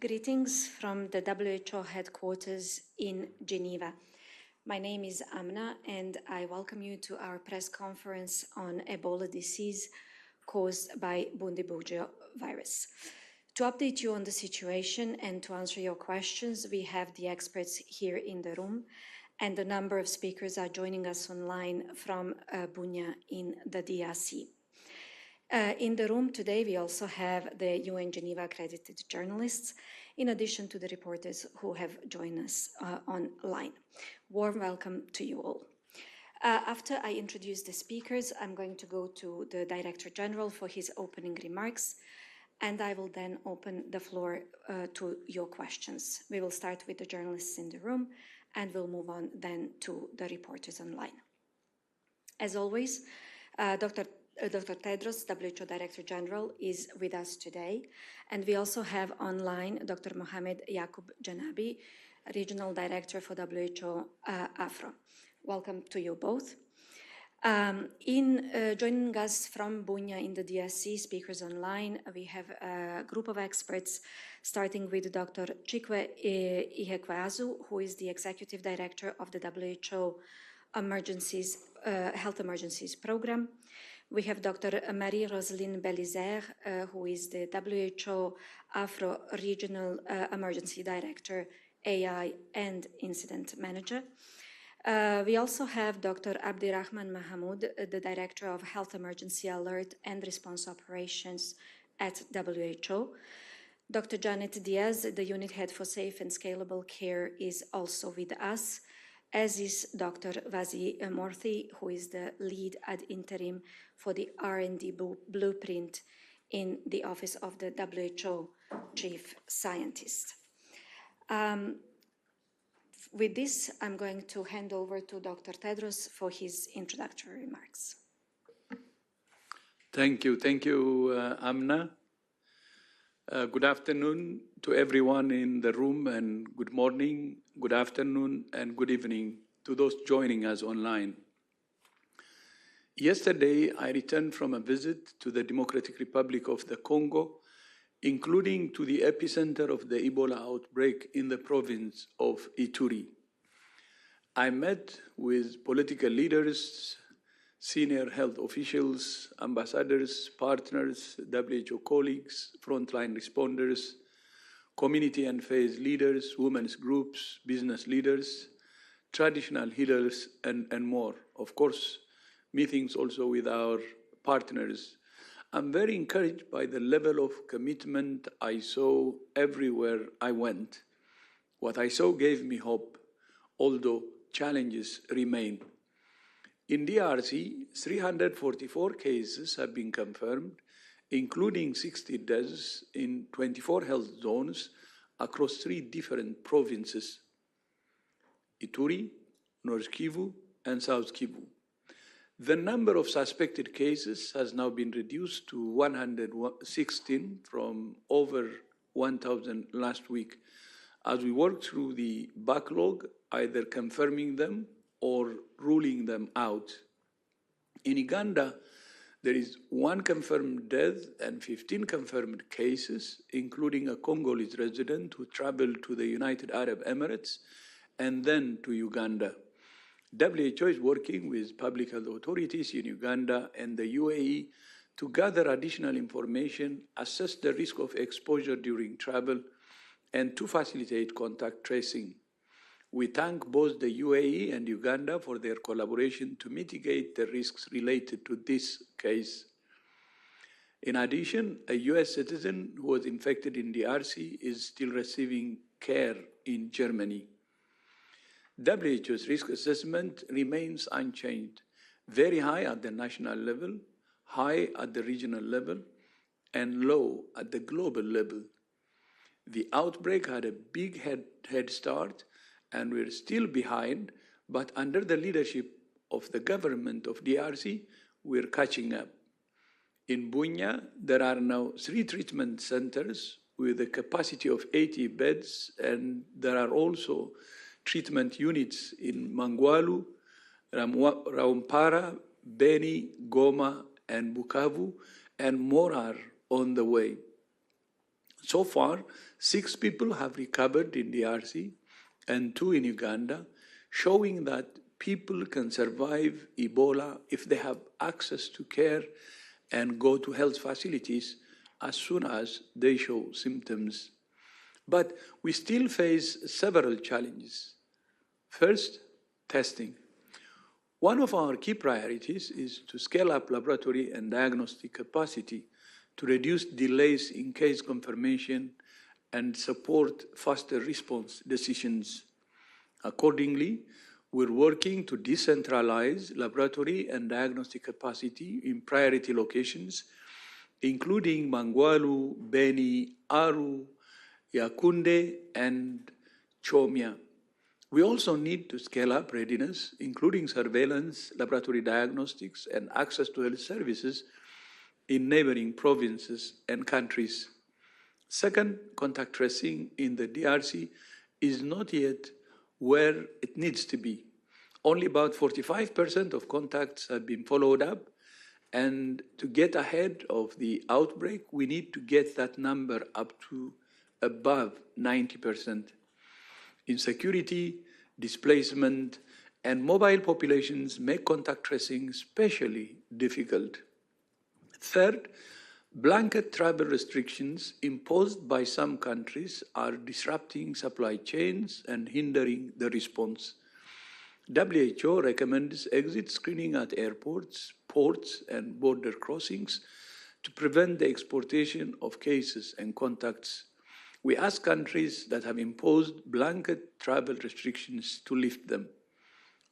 Greetings from the WHO headquarters in Geneva. My name is Amna and I welcome you to our press conference on Ebola disease caused by Bundibugyo virus. To update you on the situation and to answer your questions, we have the experts here in the room, and a number of speakers are joining us online from Bunia in the DRC. In the room today, we also have the UN Geneva accredited journalists, in addition to the reporters who have joined us online. Warm welcome to you all. After I introduce the speakers, I'm going to go to the Director General for his opening remarks, and I will then open the floor to your questions. We will start with the journalists in the room, and we'll move on then to the reporters online. As always, Dr. Tedros, WHO Director General, is with us today, and we also have online Dr. Mohamed Yaqub Janabi, Regional Director for WHO Afro. Welcome to you both. Joining us from Bunia in the DRC, speakers online, we have a group of experts, starting with Dr. Chikwe Ihekweazu, who is the Executive Director of the WHO Health Emergencies Program. We have Dr. Marie-Roseline Belizer, who is the WHO Afro Regional Emergency Director, AI and Incident Manager. We also have Dr. Abdirahman Mahamoud, the Director of Health Emergency Alert and Response Operations at WHO. Dr. Janet Diaz, the Unit Head for Safe and Scalable Care, is also with us, as is Dr. Vazi Morthy, who is the lead ad interim for the R&D blueprint in the Office of the WHO Chief Scientist. With this, I'm going to hand over to Dr. Tedros for his introductory remarks. Thank you, Amna. Good afternoon to everyone in the room, and good morning, good afternoon, and good evening to those joining us online. Yesterday, I returned from a visit to the Democratic Republic of the Congo, including to the epicenter of the Ebola outbreak in the province of Ituri. I met with political leaders, senior health officials, ambassadors, partners, WHO colleagues, frontline responders, community and faith leaders, women's groups, business leaders, traditional healers, and more. Of course, meetings also with our partners. I'm very encouraged by the level of commitment I saw everywhere I went. What I saw gave me hope, although challenges remain. In DRC, 344 cases have been confirmed, including 60 deaths in 24 health zones across 3 different provinces: Ituri, North Kivu, and South Kivu. The number of suspected cases has now been reduced to 116 from over 1,000 last week, as we work through the backlog, either confirming them or ruling them out. In Uganda, there is 1 confirmed death and 15 confirmed cases, including a Congolese resident who traveled to the United Arab Emirates and then to Uganda. WHO is working with public health authorities in Uganda and the UAE to gather additional information, assess the risk of exposure during travel, and to facilitate contact tracing. We thank both the UAE and Uganda for their collaboration to mitigate the risks related to this case. In addition, a US citizen who was infected in DRC is still receiving care in Germany. WHO's risk assessment remains unchanged, very high at the national level, high at the regional level, and low at the global level. The outbreak had a big head start, and we're still behind, but under the leadership of the government of DRC, we're catching up. In Bunia, there are now 3 treatment centers with a capacity of 80 beds, and there are also treatment units in Mangwalu, Raumpara, Beni, Goma, and Bukavu, and more are on the way. So far, 6 people have recovered in DRC and 2 in Uganda, showing that people can survive Ebola if they have access to care and go to health facilities as soon as they show symptoms. But we still face several challenges. First, testing. One of our key priorities is to scale up laboratory and diagnostic capacity to reduce delays in case confirmation and support faster response decisions. Accordingly, we're working to decentralize laboratory and diagnostic capacity in priority locations, including Mangwalu, Beni, Aru, Yaoundé, and Chomia. We also need to scale up readiness, including surveillance, laboratory diagnostics, and access to health services in neighboring provinces and countries. Second, contact tracing in the DRC is not yet where it needs to be. Only about 45% of contacts have been followed up, and to get ahead of the outbreak, we need to get that number up to above 90%. Insecurity, displacement, and mobile populations make contact tracing especially difficult. Third, blanket travel restrictions imposed by some countries are disrupting supply chains and hindering the response. WHO recommends exit screening at airports, ports, and border crossings to prevent the exportation of cases and contacts. We ask countries that have imposed blanket travel restrictions to lift them.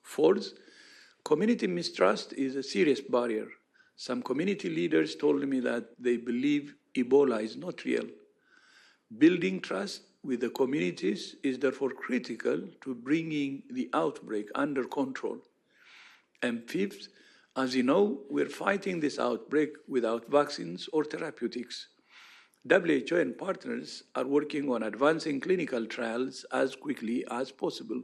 Fourth, community mistrust is a serious barrier. Some community leaders told me that they believe Ebola is not real. Building trust with the communities is therefore critical to bringing the outbreak under control. And fifth, as you know, we're fighting this outbreak without vaccines or therapeutics. WHO and partners are working on advancing clinical trials as quickly as possible.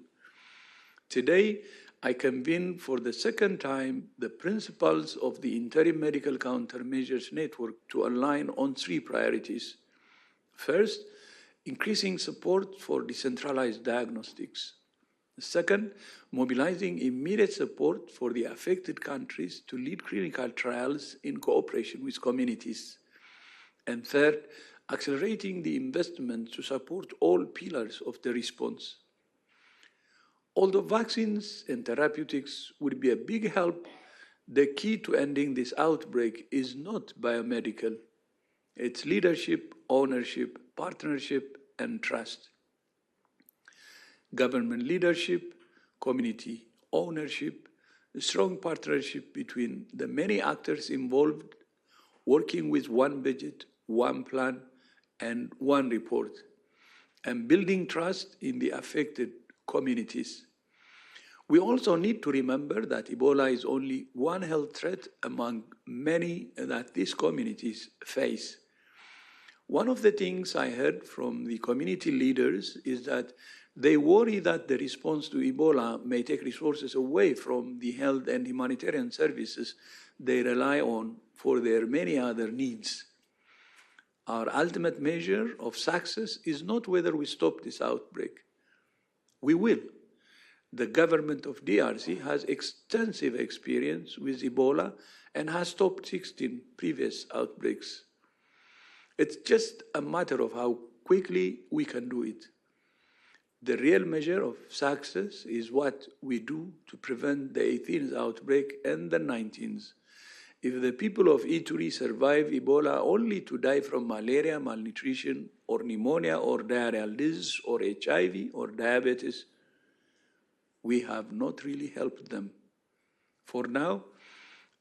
Today, I convene for the second time the principals of the Interim Medical Countermeasures Network to align on 3 priorities. First, increasing support for decentralized diagnostics. Second, mobilizing immediate support for the affected countries to lead clinical trials in cooperation with communities. And third, accelerating the investment to support all pillars of the response. Although vaccines and therapeutics would be a big help, the key to ending this outbreak is not biomedical. It's leadership, ownership, partnership, and trust. Government leadership, community ownership, a strong partnership between the many actors involved, working with one budget, one plan, and one report, and building trust in the affected communities. We also need to remember that Ebola is only one health threat among many that these communities face. One of the things I heard from the community leaders is that they worry that the response to Ebola may take resources away from the health and humanitarian services they rely on for their many other needs. Our ultimate measure of success is not whether we stop this outbreak. We will. The government of DRC has extensive experience with Ebola and has stopped 16 previous outbreaks. It's just a matter of how quickly we can do it. The real measure of success is what we do to prevent the 18th outbreak and the 19th. If the people of Ituri survive Ebola only to die from malaria, malnutrition, or pneumonia, or diarrheal disease, or HIV, or diabetes, we have not really helped them. For now,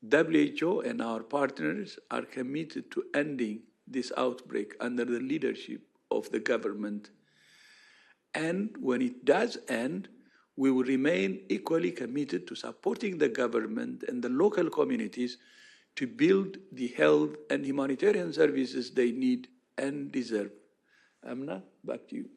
WHO and our partners are committed to ending this outbreak under the leadership of the government. And when it does end, we will remain equally committed to supporting the government and the local communities to build the health and humanitarian services they need and deserve. Amna, back to you.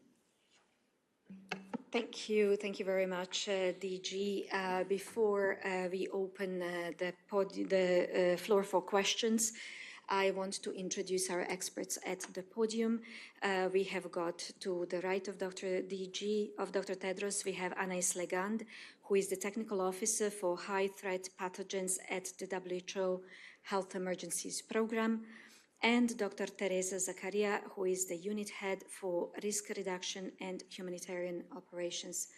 Thank you very much, DG. Before we open the floor for questions, I want to introduce our experts at the podium. We have got to the right of Dr. Tedros, we have Anais Legand, who is the Technical Officer for High Threat Pathogens at the WHO Health Emergencies Program, and Dr. Teresa Zakaria, who is the Unit Head for Risk Reduction and Humanitarian Operations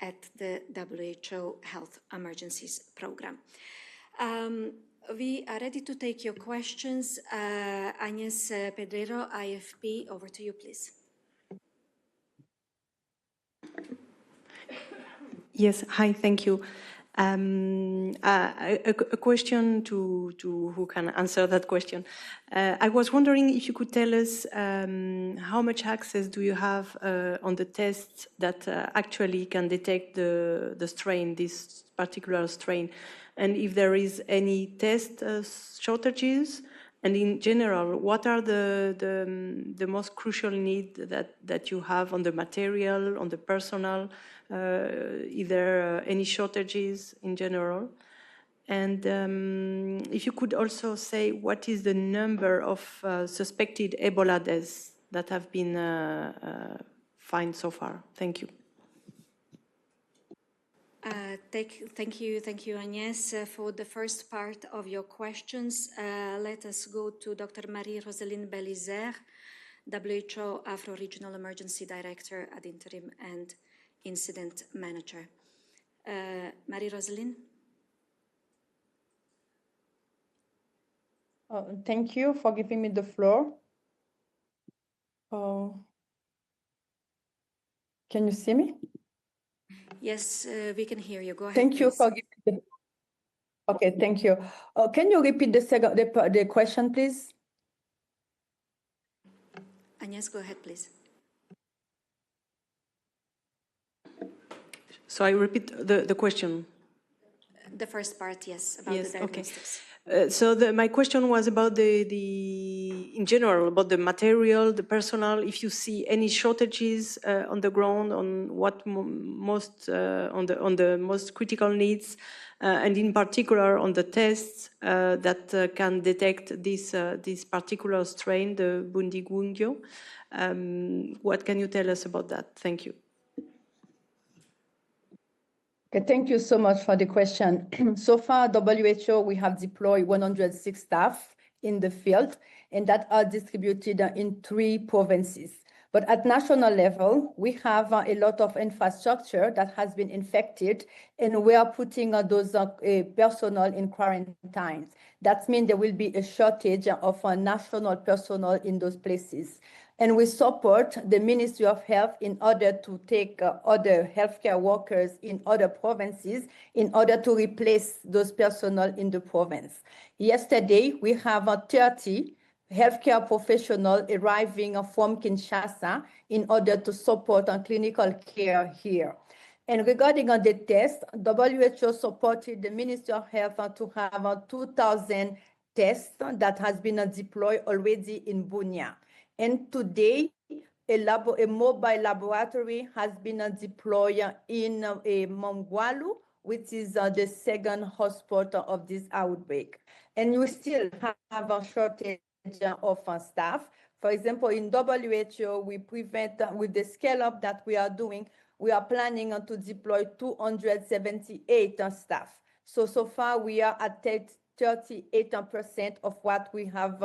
at the WHO Health Emergencies Program. We are ready to take your questions. Agnes Pedrero, IFP, over to you, please. Yes, hi, thank you. A question to who can answer that question. I was wondering if you could tell us how much access do you have on the tests that actually can detect the strain, this particular strain, and if there is any test shortages, and in general, what are the most crucial needs that you have on the material, on the personnel? Is there any shortages in general? And if you could also say what is the number of suspected Ebola deaths that have been found so far? Thank you. Thank you, Agnes. For the first part of your questions, let us go to Dr. Marie-Roseline Belizer, WHO Afro-Regional Emergency Director ad interim and Incident Manager. Marie-Roseline? Thank you for giving me the floor. Can you see me? Yes, we can hear you. Go ahead. Thank you for giving me. Okay, thank you. Can you repeat the question, please? Agnes, go ahead, please. So I repeat the question. The first part, yes, about the diagnostics. Okay. So my question was about in general, about the material, the personnel, if you see any shortages on the ground, on what on the most critical needs, and in particular on the tests that can detect this particular strain, the Bundibugyo. What can you tell us about that? Thank you. Okay, thank you so much for the question. So far, WHO, we have deployed 106 staff in the field, and that are distributed in 3 provinces. But at national level, we have a lot of infrastructure that has been infected, and we are putting those personnel in quarantine. That means there will be a shortage of national personnel in those places. And we support the Ministry of Health in order to take other healthcare workers in other provinces in order to replace those personnel in the province. Yesterday, we have 30 healthcare professionals arriving from Kinshasa in order to support clinical care here. And regarding the test, WHO supported the Ministry of Health to have 2,000 tests that has been deployed already in Bunia. And today, a mobile laboratory has been deployed in Mongwalu, which is the second hotspot of this outbreak. And we still have a shortage of staff. For example, in WHO, we prevent, with the scale-up that we are doing, we are planning to deploy 278 staff. So far, we are at 38% of what we have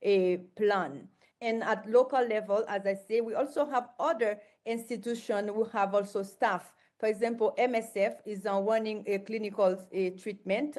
a plan. And at local level, as I say, we also have other institutions who have also staff. For example, MSF is running a clinical treatment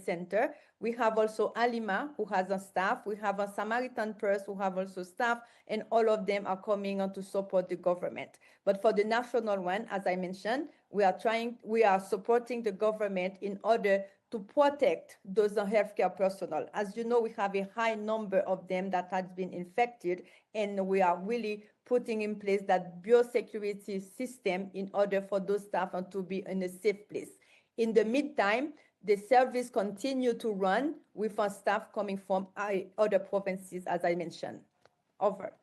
center. We have also Alima, who has a staff. We have a Samaritan Purse, who have also staff, and all of them are coming on to support the government. But for the national one, as I mentioned, we are supporting the government in order to protect those healthcare personnel. As you know, we have a high number of them that has been infected, and we are really putting in place that biosecurity system in order for those staff to be in a safe place. In the meantime, the service continue to run with our staff coming from other provinces, as I mentioned. Over.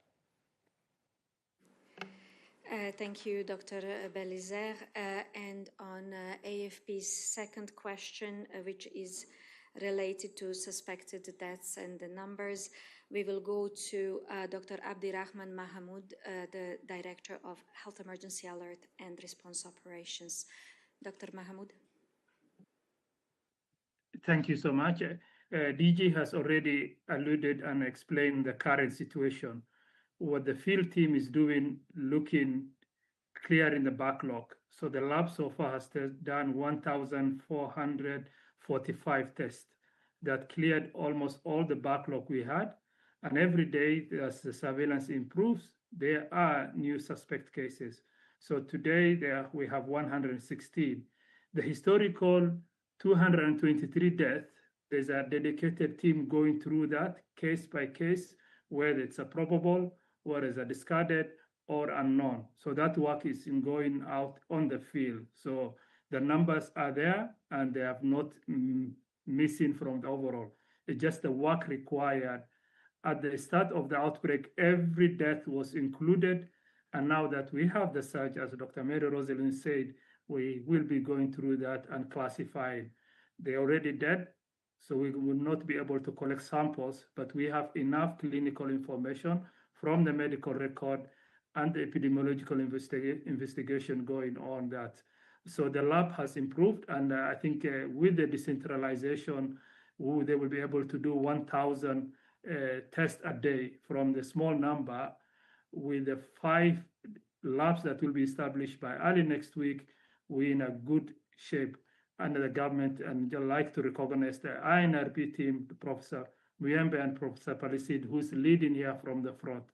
Thank you, Dr. Belizer. And on AFP's second question, which is related to suspected deaths and the numbers. We will go to Dr. Abdirahman Mahamoud, the Director of Health Emergency Alert and Response Operations. Dr. Mahamoud. Thank you so much. DG has already alluded and explained the current situation. What the field team is doing, looking, clearing the backlog. So the lab so far has done 1,445 tests that cleared almost all the backlog we had. And every day, as the surveillance improves, there are new suspect cases. So today we have 116. The historical 223 deaths, there's a dedicated team going through that case by case, whether it's a probable, whether it's a discarded, or unknown. So that work is going out on the field. So the numbers are there and they have not missing from the overall. It's just the work required. At the start of the outbreak, every death was included. And now that we have the surge, as Dr. Mary Rosalind said, we will be going through that and classifying. They're already dead, so we will not be able to collect samples, but we have enough clinical information from the medical record and the epidemiological investigation going on that. So the lab has improved, and I think with the decentralization, they will be able to do 1,000 tests a day from the small number. With the 5 labs that will be established by early next week, we're in a good shape under the government, and I'd like to recognize the INRP team, Professor Muyembe and Professor Palisid, who's leading here from the front.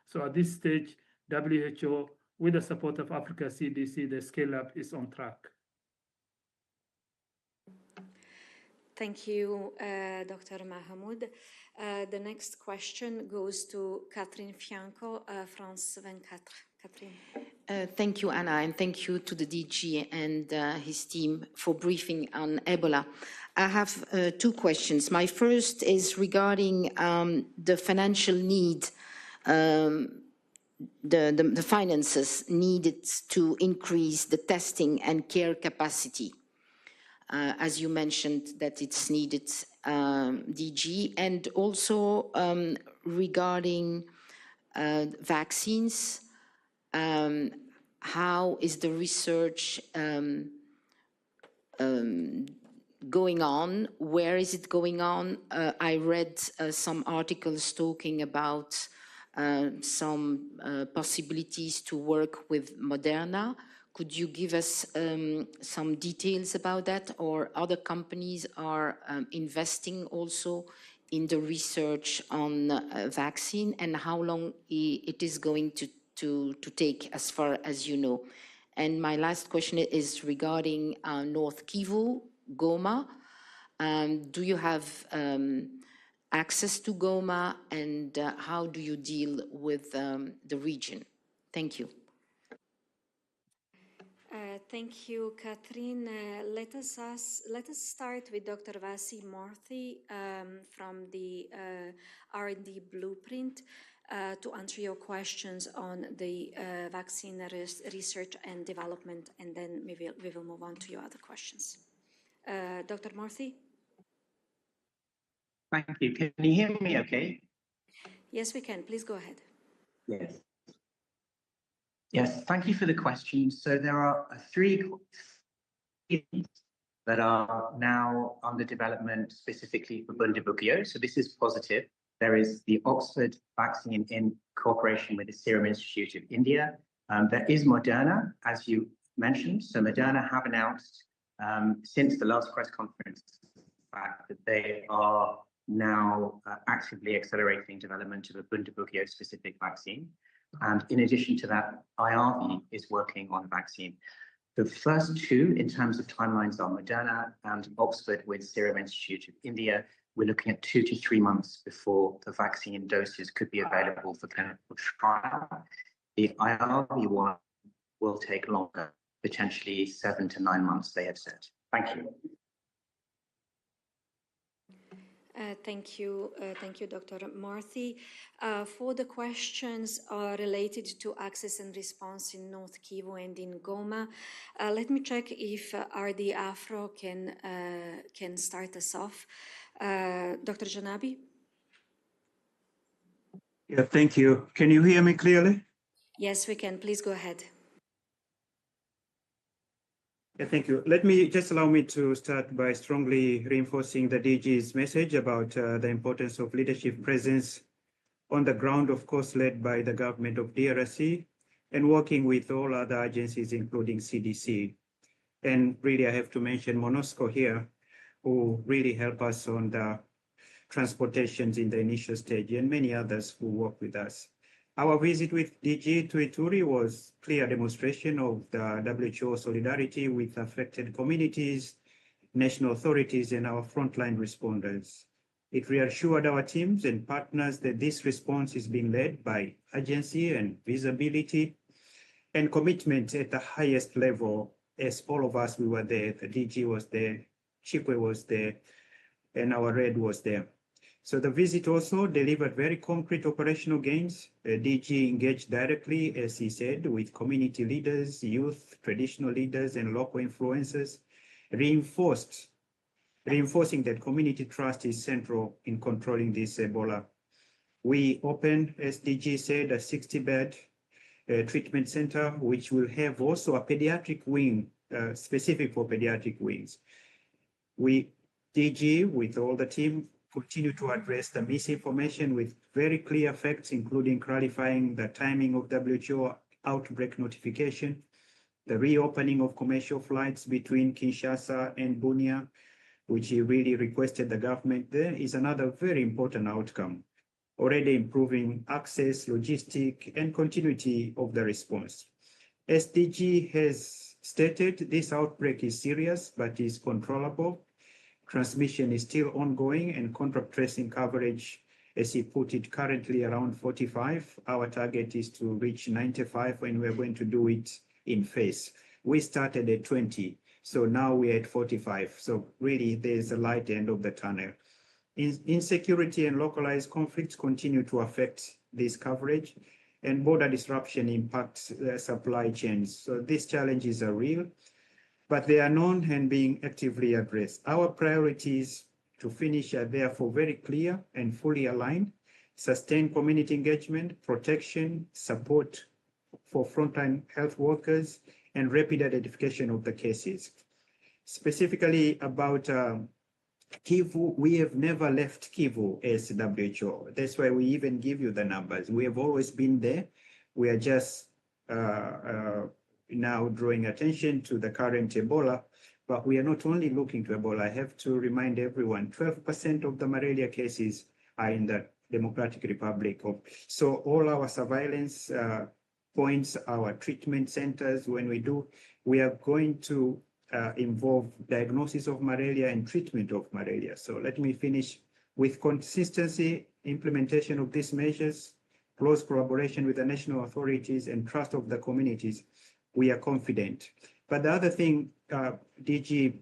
So at this stage, WHO, with the support of Africa CDC, the scale-up is on track. Thank you, Dr. Mahamoud. The next question goes to Catherine Fianco, France 24. Catherine. Thank you, Anna, and thank you to the DG and his team for briefing on Ebola. I have 2 questions. My first is regarding the financial need, the finances needed to increase the testing and care capacity. As you mentioned that it's needed, DG, and also regarding vaccines, how is the research going on? Where is it going on? I read some articles talking about some possibilities to work with Moderna. Could you give us some details about that? Or other companies are investing also in the research on vaccine, and how long it is going to take, as far as you know? And my last question is regarding North Kivu, Goma. Do you have access to Goma, and how do you deal with the region? Thank you. Thank you, Catherine. Let us start with Dr. Vasi Morthy from the R&D Blueprint to answer your questions on the vaccine research and development, and then we will move on to your other questions. Dr. Morthy? Thank you. Can you hear me okay? Yes, we can. Please go ahead. Yes. Yes, thank you for the question. So there are 3 that are now under development specifically for Bundibugyo. So this is positive. There is the Oxford vaccine in cooperation with the Serum Institute of India. There is Moderna, as you mentioned. So Moderna have announced since the last press conference fact that they are now actively accelerating development of a Bundibugyo specific vaccine. And in addition to that, IRV is working on a vaccine. The first 2, in terms of timelines, are Moderna and Oxford with Serum Institute of India. We're looking at 2 to 3 months before the vaccine doses could be available for clinical trial. The IRV one will take longer, potentially 7 to 9 months, they have said. Thank you. Thank you, Dr. Marthi. For the questions related to access and response in North Kivu and in Goma, let me check if RD Afro can start us off. Dr. Janabi? Yeah, thank you. Can you hear me clearly? Yes, we can. Please go ahead. Yeah, thank you. Let me just allow me to start by strongly reinforcing the DG's message about the importance of leadership presence on the ground, of course, led by the government of DRC and working with all other agencies, including CDC. And really, I have to mention MONUSCO here, who really help us on the transportations in the initial stage, and many others who work with us. Our visit with DG to Ituri was a clear demonstration of the WHO solidarity with affected communities, national authorities, and our frontline responders. It reassured our teams and partners that this response is being led by urgency and visibility and commitment at the highest level. As all of us, we were there. The DG was there, Chikwe was there, and our RED was there. So the visit also delivered very concrete operational gains. DG engaged directly, as he said, with community leaders, youth, traditional leaders, and local influencers, reinforcing that community trust is central in controlling this Ebola. We opened, as DG said, a 60-bed treatment center, which will have also a pediatric wing, specific for pediatric wings. DG, with all the team, continue to address the misinformation with very clear facts, including clarifying the timing of WHO outbreak notification, the reopening of commercial flights between Kinshasa and Bunia, which he really requested the government. There is another very important outcome, already improving access, logistic, and continuity of the response. As DG has stated, this outbreak is serious, but is controllable. Transmission is still ongoing, and contact tracing coverage, as he put it, currently around 45. Our target is to reach 95, and we're going to do it in phase. We started at 20, so now we're at 45. So really, there's a light end of the tunnel. Insecurity and localized conflicts continue to affect this coverage, and border disruption impacts supply chains. So these challenges are real, but they are known and being actively addressed. Our priorities to finish are therefore very clear and fully aligned: sustain community engagement, protection, support for frontline health workers, and rapid identification of the cases. Specifically about Kivu, we have never left Kivu as WHO. That's why we even give you the numbers. We have always been there. We are just now drawing attention to the current Ebola, but we are not only looking to Ebola. I have to remind everyone, 12% of the malaria cases are in the Democratic Republic of. So all our surveillance points, our treatment centers, when we are going to involve diagnosis of malaria and treatment of malaria. So let me finish with consistency, implementation of these measures, close collaboration with the national authorities, and trust of the communities. We are confident. But the other thing, DG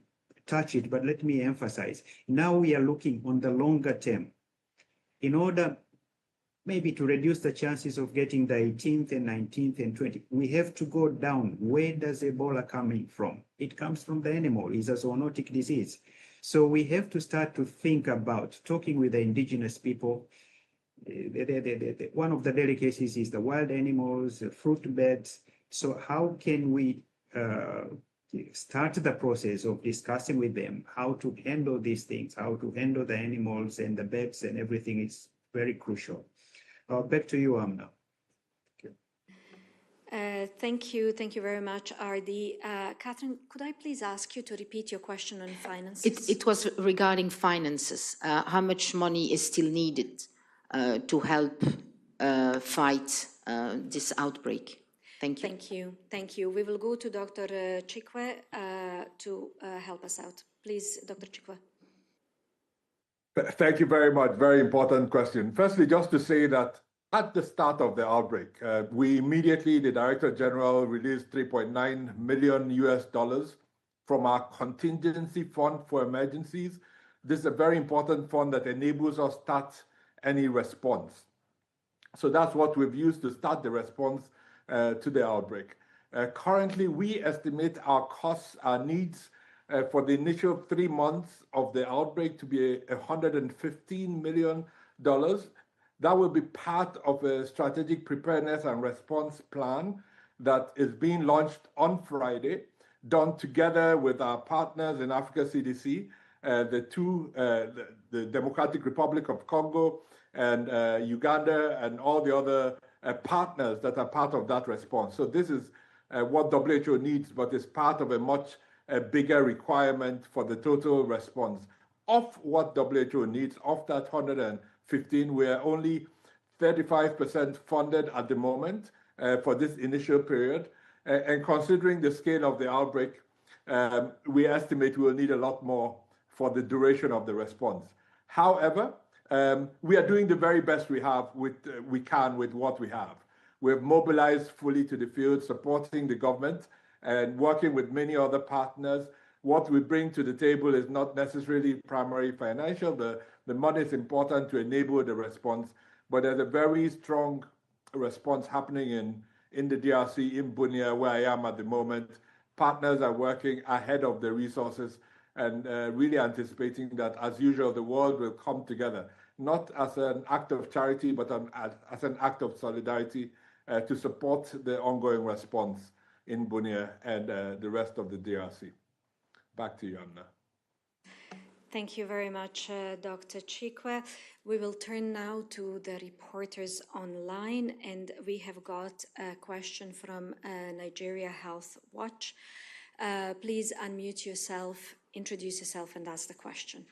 touched it, but let me emphasize, now we are looking on the longer term in order maybe to reduce the chances of getting the 18th and 19th and 20th. We have to go down. Where does Ebola coming from? It comes from the animal. It's a zoonotic disease. So we have to start to think about talking with the indigenous people. One of the delicacies is the wild animals, the fruit beds. So how can we start the process of discussing with them how to handle these things, how to handle the animals and the beds and everything is very crucial. Back to you, Amna. Thank you very much, RD. Catherine, could I please ask you to repeat your question on finances? It was regarding finances. How much money is still needed to help fight this outbreak? Thank you. Thank you. We will go to Dr. Chikwe to help us out. Please, Dr. Chikwe. Thank you very much. Very important question. Firstly, just to say that at the start of the outbreak, we immediately, the Director General released $3.9 million from our contingency fund for emergencies this is a very important fund that enables us to start any response. So that's what we've used to start the response to the outbreak. Currently, we estimate our costs, our needs for the initial 3 months of the outbreak to be $115 million. That will be part of a strategic preparedness and response plan that is being launched on Friday, done together with our partners in Africa CDC, the Democratic Republic of Congo and Uganda and all the other partners that are part of that response. So this is what WHO needs, but it's part of a much bigger requirement for the total response. Of what WHO needs, of that 115, we're only 35% funded at the moment for this initial period. And considering the scale of the outbreak, we estimate we'll need a lot more for the duration of the response. However, we are doing the very best we can with what we have. We've mobilized fully to the field, supporting the government and working with many other partners. What we bring to the table is not necessarily primarily financial. The money is important to enable the response, but there's a very strong response happening in the DRC, in Bunia, where I am at the moment. Partners are working ahead of the resources and really anticipating that, as usual, the world will come together, not as an act of charity, but as an act of solidarity to support the ongoing response in Bunia and the rest of the DRC. Back to you, Amna. Thank you very much, Dr. Chikwe. We will turn now to the reporters online, and we have got a question from Nigeria Health Watch. Please unmute yourself, introduce yourself, and ask the question.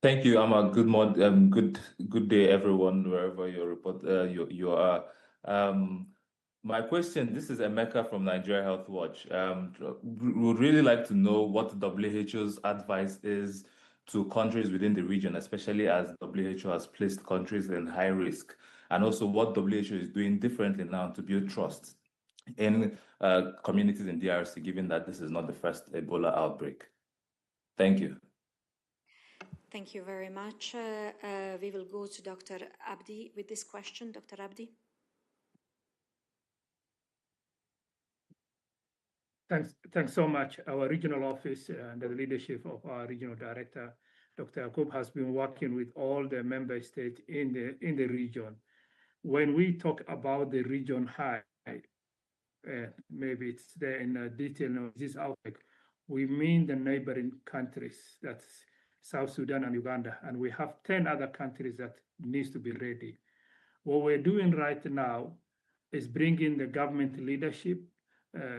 Thank you, Amma. Good morning, good day, everyone, wherever you are. My question, this is Emeka from Nigeria Health Watch. We would really like to know what WHO's advice is to countries within the region, especially as WHO has placed countries in high risk, and also what WHO is doing differently now to build trust in communities in DRC, given that this is not the first Ebola outbreak. Thank you. Thank you very much. We will go to Dr. Abdi with this question. Dr. Abdi. Thanks so much. Our regional office and the leadership of our regional director, Dr. Yakub, has been working with all the member states in the region. When we talk about the region high, maybe it's there in detail of this outbreak, we mean the neighboring countries, that's South Sudan and Uganda, and we have 10 other countries that needs to be ready. What we're doing right now is bringing the government leadership.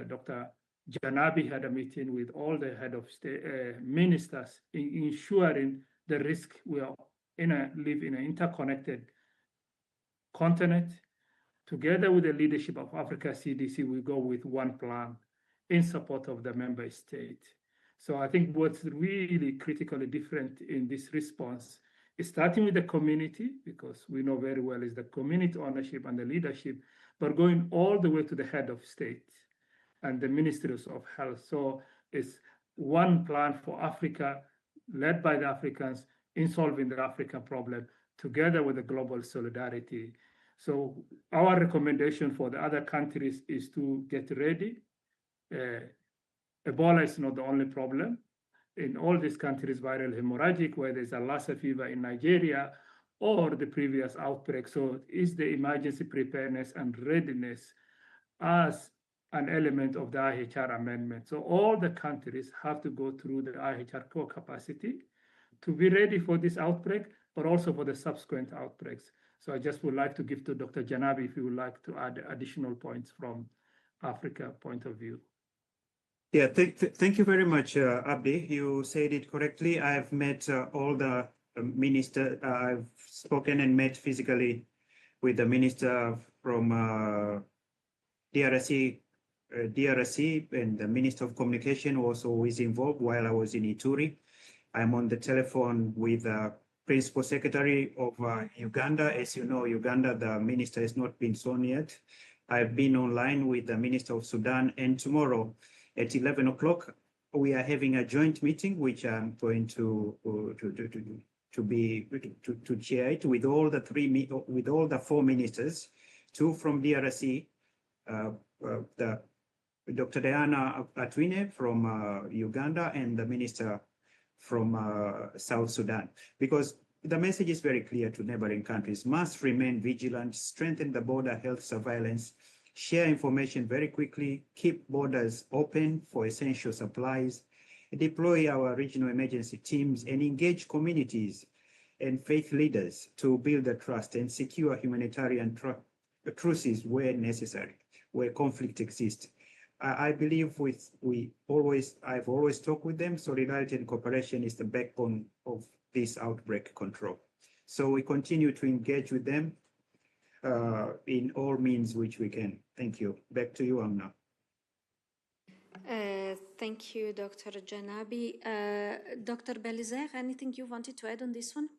Dr. Janabi had a meeting with all the head of state ministers in ensuring the risk we are live in an interconnected continent. Together with the leadership of Africa CDC, we go with one plan in support of the member state. So I think what's really critically different in this response is starting with the community, because we know very well is the community ownership and the leadership, but going all the way to the head of state and the ministries of health. So it's one plan for Africa, led by the Africans, in solving the African problem, together with the global solidarity. So our recommendation for the other countries is to get ready. Ebola is not the only problem. In all these countries, viral hemorrhagic, where there's a Lassa fever in Nigeria, or the previous outbreak. So is the emergency preparedness and readiness as an element of the IHR amendment. So all the countries have to go through the IHR core capacity to be ready for this outbreak, but also for the subsequent outbreaks. So I just would like to give to Dr. Janabi if you would like to add additional points from Africa point of view. Yeah, thank you very much, Abdi. You said it correctly. I've met all the ministers. I've spoken and met physically with the minister from DRC, and the Minister of Communication also is involved while I was in Ituri. I'm on the telephone with the Principal Secretary of Uganda. As you know, Uganda, the minister has not been sworn yet. I've been online with the Minister of Sudan, and tomorrow at 11 o'clock, we are having a joint meeting, which I'm going to chair it with all the 4 ministers, 2 from DRC, Dr. Diana Atwine from Uganda, and the minister from South Sudan, because the message is very clear to neighboring countries: must remain vigilant, strengthen the border health surveillance, share information very quickly, keep borders open for essential supplies, deploy our regional emergency teams, and engage communities and faith leaders to build the trust and secure humanitarian truces where necessary, where conflict exists. I believe I've always talked with them. Solidarity and cooperation is the backbone of this outbreak control. So we continue to engage with them in all means which we can. Thank you. Back to you, Amna. Thank you, Dr. Janabi. Dr. Belizer, anything you wanted to add on this one?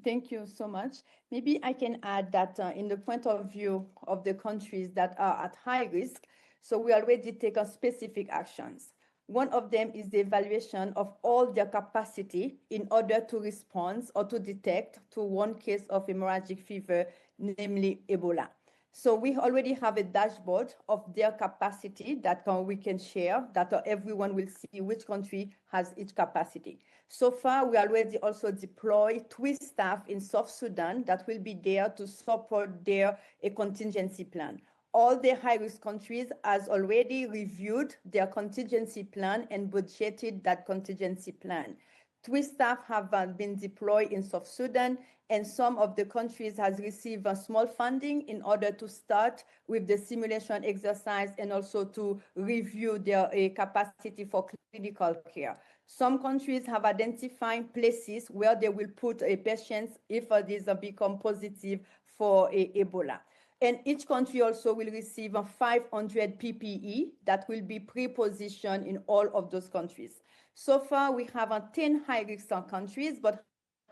Thank you so much. Maybe I can add that in the point of view of the countries that are at high risk, so we already take specific actions. One of them is the evaluation of all their capacity in order to respond or to detect to one case of hemorrhagic fever, namely Ebola. So we already have a dashboard of their capacity that we can share, that everyone will see which country has each capacity. So far, we already also deployed 2 staff in South Sudan that will be there to support their contingency plan. All the high-risk countries has already reviewed their contingency plan and budgeted that contingency plan. 2 staff have been deployed in South Sudan, and some of the countries has received a small funding in order to start with the simulation exercise and also to review their capacity for clinical care. Some countries have identified places where they will put patients if these become positive for Ebola. And each country also will receive 500 PPE that will be pre-positioned in all of those countries. So far, we have 10 high-risk countries, but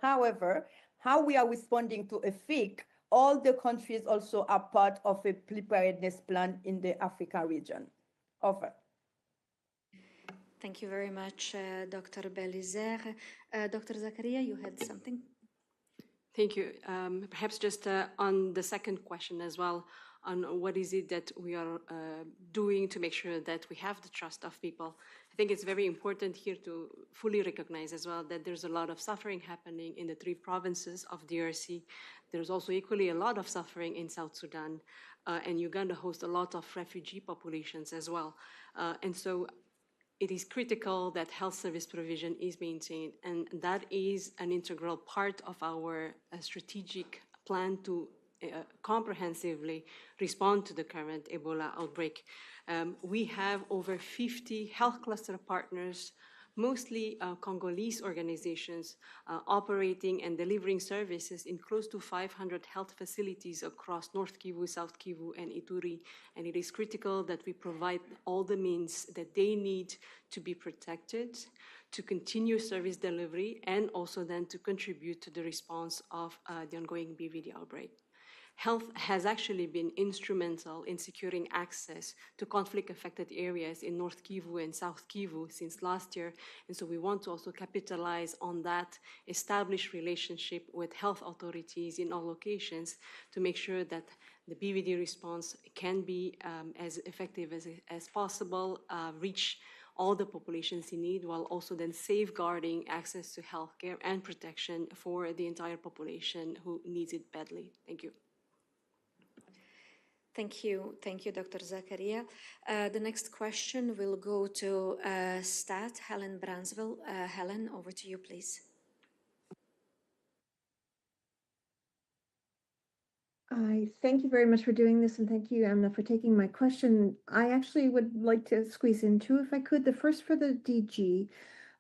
however, how we are responding to a FIC, all the countries also are part of a preparedness plan in the Africa region. Over. Thank you very much, Dr. Belizer. Dr. Zakaria, you had something? Thank you. Perhaps just on the second question as well, on what is it that we are doing to make sure that we have the trust of people. I think it's very important here to fully recognize as well that there's a lot of suffering happening in the 3 provinces of DRC. There's also equally a lot of suffering in South Sudan, and Uganda hosts a lot of refugee populations as well. And so it is critical that health service provision is maintained, and that is an integral part of our strategic plan to comprehensively respond to the current Ebola outbreak. We have over 50 health cluster partners, mostly Congolese organizations, operating and delivering services in close to 500 health facilities across North Kivu, South Kivu, and Ituri. And it is critical that we provide all the means that they need to be protected, to continue service delivery, and also then to contribute to the response of the ongoing BVD outbreak. Health has actually been instrumental in securing access to conflict-affected areas in North Kivu and South Kivu since last year. And so we want to also capitalize on that established relationship with health authorities in all locations to make sure that the BVD response can be as effective as possible, reach all the populations in need, while also then safeguarding access to healthcare and protection for the entire population who needs it badly. Thank you. Thank you, Dr. Zakaria. The next question will go to STAT, Helen Bransville. Helen, over to you, please. I thank you very much for doing this, and thank you, Amna, for taking my question. I actually would like to squeeze in 2, if I could. The first for the DG.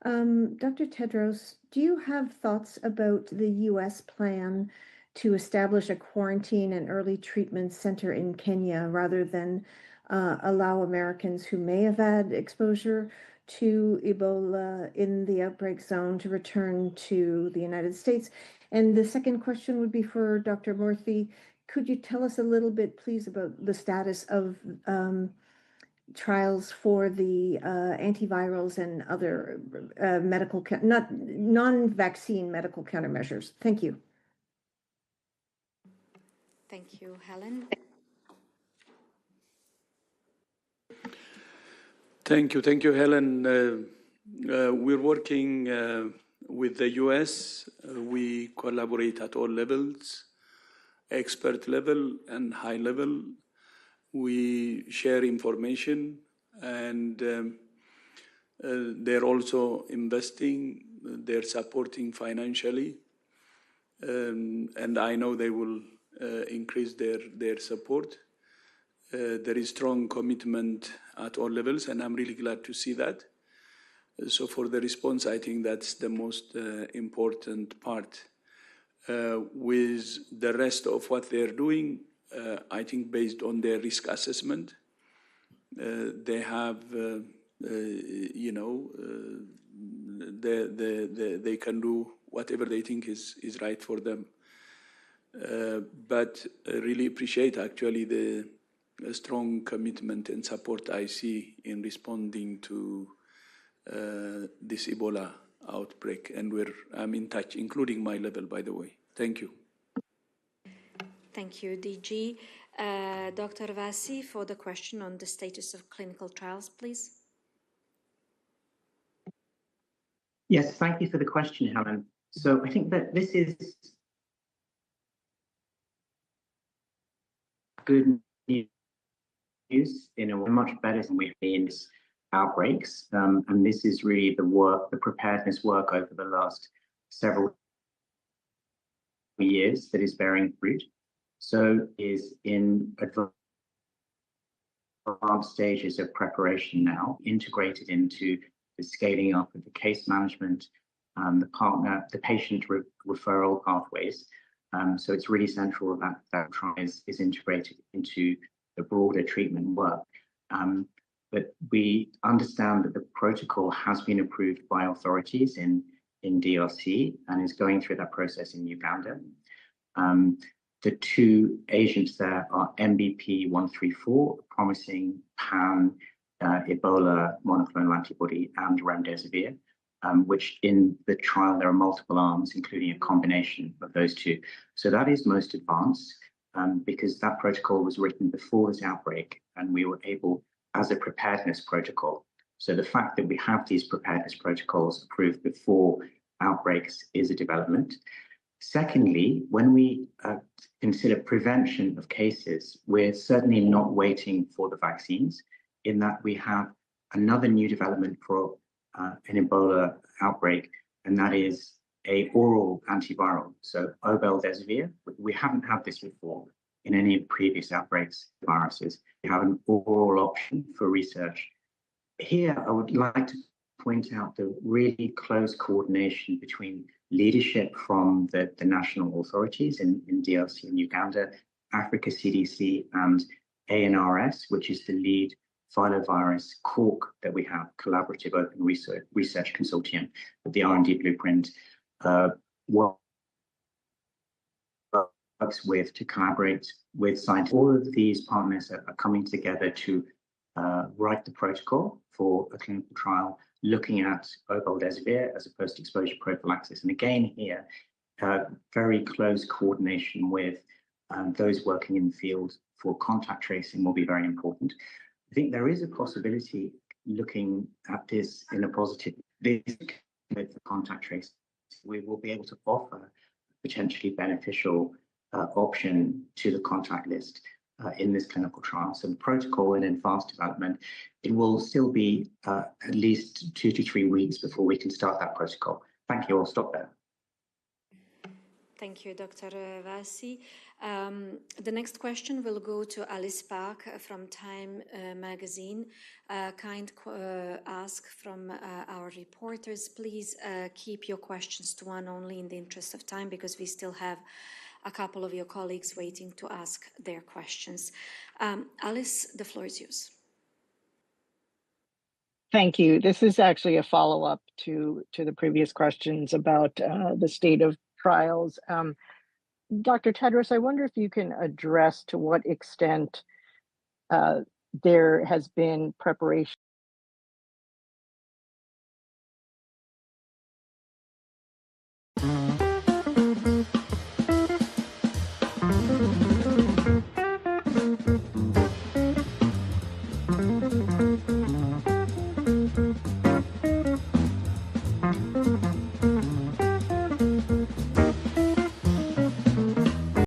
Dr. Tedros, do you have thoughts about the U.S. plan to establish a quarantine and early treatment center in Kenya rather than allow Americans who may have had exposure to Ebola in the outbreak zone to return to the United States? And the second question would be for Dr. Murthy. Could you tell us a little bit, please, about the status of trials for the antivirals and other non-vaccine medical countermeasures? Thank you. Thank you, Helen. Thank you, Helen. We're working with the US. We collaborate at all levels, expert level and high level. We share information, and they're also investing, they're supporting financially, and I know they will increase their support. There is strong commitment at all levels, and I'm really glad to see that. So for the response, I think that's the most important part. With the rest of what they're doing, I think based on their risk assessment, they have, they can do whatever they think is right for them. But I really appreciate actually the strong commitment and support I see in responding to this Ebola outbreak, and I'm in touch, including my level, by the way. Thank you. Thank you, DG. Dr. Vassi, for the question on the status of clinical trials, please. Yes, thank you for the question, Helen. So I think that this is good news in a much better than we've been outbreaks. And this is really the preparedness work over the last several years that is bearing fruit. So is in advanced stages of preparation now, integrated into the scaling up of the case management, the patient referral pathways. So it's really central that trial is integrated into the broader treatment work. But we understand that the protocol has been approved by authorities in DRC and is going through that process in Uganda. The two agents there are MBP-134, promising pan-Ebola monoclonal antibody, and remdesivir, which in the trial there are multiple arms, including a combination of those two. So that is most advanced because that protocol was written before this outbreak, and we were able, as a preparedness protocol. So the fact that we have these preparedness protocols approved before outbreaks is a development. Secondly, when we consider prevention of cases, we're certainly not waiting for the vaccines, in that we have another new development for an Ebola outbreak, and that is an oral antiviral. So obeldesivir, we haven't had this before in any previous outbreaks of viruses. We have an oral option for research. Here, I would like to point out the really close coordination between leadership from the national authorities in DRC and Uganda, Africa CDC, and ANRS, which is the lead filovirus cork that we have, Collaborative Open Research Consortium, with the R&D blueprint works with to collaborate with scientists. All of these partners are coming together to write the protocol for a clinical trial looking at obeldesivir as a post-exposure prophylaxis. And again here, very close coordination with those working in the field for contact tracing will be very important. I think there is a possibility, looking at this in a positive with the contact tracing, we will be able to offer a potentially beneficial option to the contact list in this clinical trial. So the protocol in advanced development, it will still be at least 2 to 3 weeks before we can start that protocol. Thank you. I'll stop there. Thank you, Dr. Vassi. The next question will go to Alice Park from Time magazine. Kind ask from our reporters, please keep your questions to one only in the interest of time, because we still have a couple of your colleagues waiting to ask their questions. Alice, the floor is yours. Thank you. This is actually a follow-up to the previous questions about the state of trials. Dr. Tedros, I wonder if you can address to what extent there has been preparation